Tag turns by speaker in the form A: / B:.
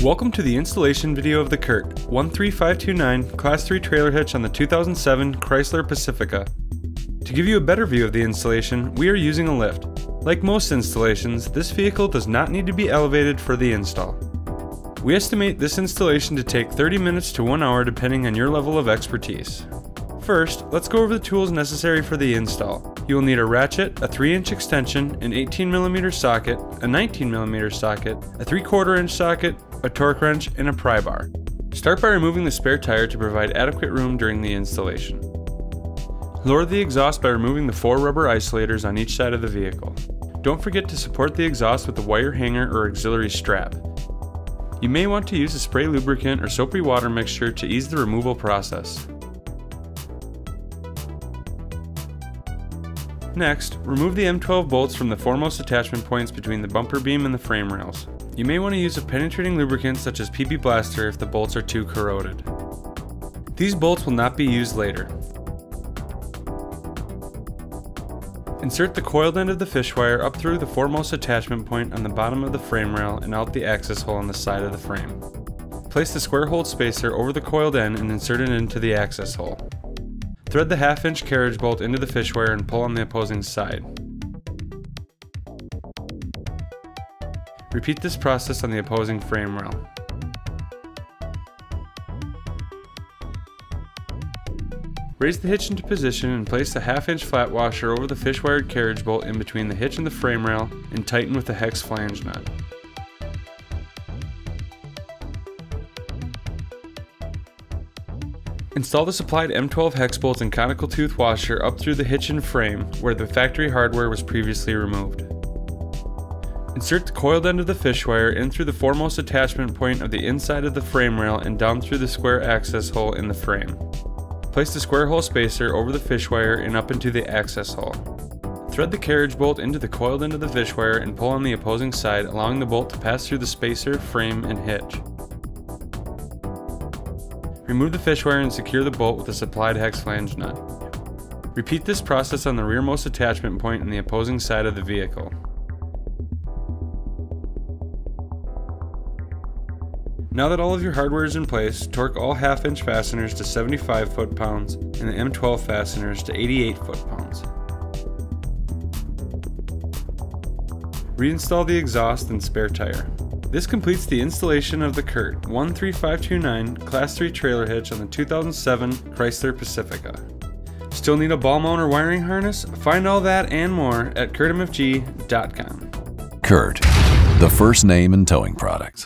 A: Welcome to the installation video of the CURT 13529 Class 3 trailer hitch on the 2007 Chrysler Pacifica. To give you a better view of the installation, we are using a lift. Like most installations, this vehicle does not need to be elevated for the install. We estimate this installation to take 30 minutes to 1 hour depending on your level of expertise. First, let's go over the tools necessary for the install. You will need a ratchet, a 3-inch extension, an 18mm socket, a 19mm socket, a 3/4 inch socket, a torque wrench, and a pry bar. Start by removing the spare tire to provide adequate room during the installation. Lower the exhaust by removing the 4 rubber isolators on each side of the vehicle. Don't forget to support the exhaust with a wire hanger or auxiliary strap. You may want to use a spray lubricant or soapy water mixture to ease the removal process. Next, remove the M12 bolts from the foremost attachment points between the bumper beam and the frame rails. You may want to use a penetrating lubricant such as PP Blaster if the bolts are too corroded. These bolts will not be used later. Insert the coiled end of the fish wire up through the foremost attachment point on the bottom of the frame rail and out the access hole on the side of the frame. Place the square hole spacer over the coiled end and insert it into the access hole. Thread the 1/2-inch carriage bolt into the fish wire and pull on the opposing side. Repeat this process on the opposing frame rail. Raise the hitch into position and place the 1/2-inch flat washer over the fish wired carriage bolt in between the hitch and the frame rail and tighten with the hex flange nut. Install the supplied M12 hex bolts and conical tooth washer up through the hitch and frame where the factory hardware was previously removed. Insert the coiled end of the fish wire in through the foremost attachment point of the inside of the frame rail and down through the square access hole in the frame. Place the square hole spacer over the fish wire and up into the access hole. Thread the carriage bolt into the coiled end of the fish wire and pull on the opposing side, allowing the bolt to pass through the spacer, frame, and hitch. Remove the fish wire and secure the bolt with the supplied hex flange nut. Repeat this process on the rearmost attachment point on the opposing side of the vehicle. Now that all of your hardware is in place, torque all 1/2-inch fasteners to 75 foot-pounds and the M12 fasteners to 88 foot-pounds. Reinstall the exhaust and spare tire. This completes the installation of the CURT 13529 Class 3 trailer hitch on the 2007 Chrysler Pacifica. Still need a ball mount or wiring harness? Find all that and more at CURTMFG.com.
B: CURT, the first name in towing products.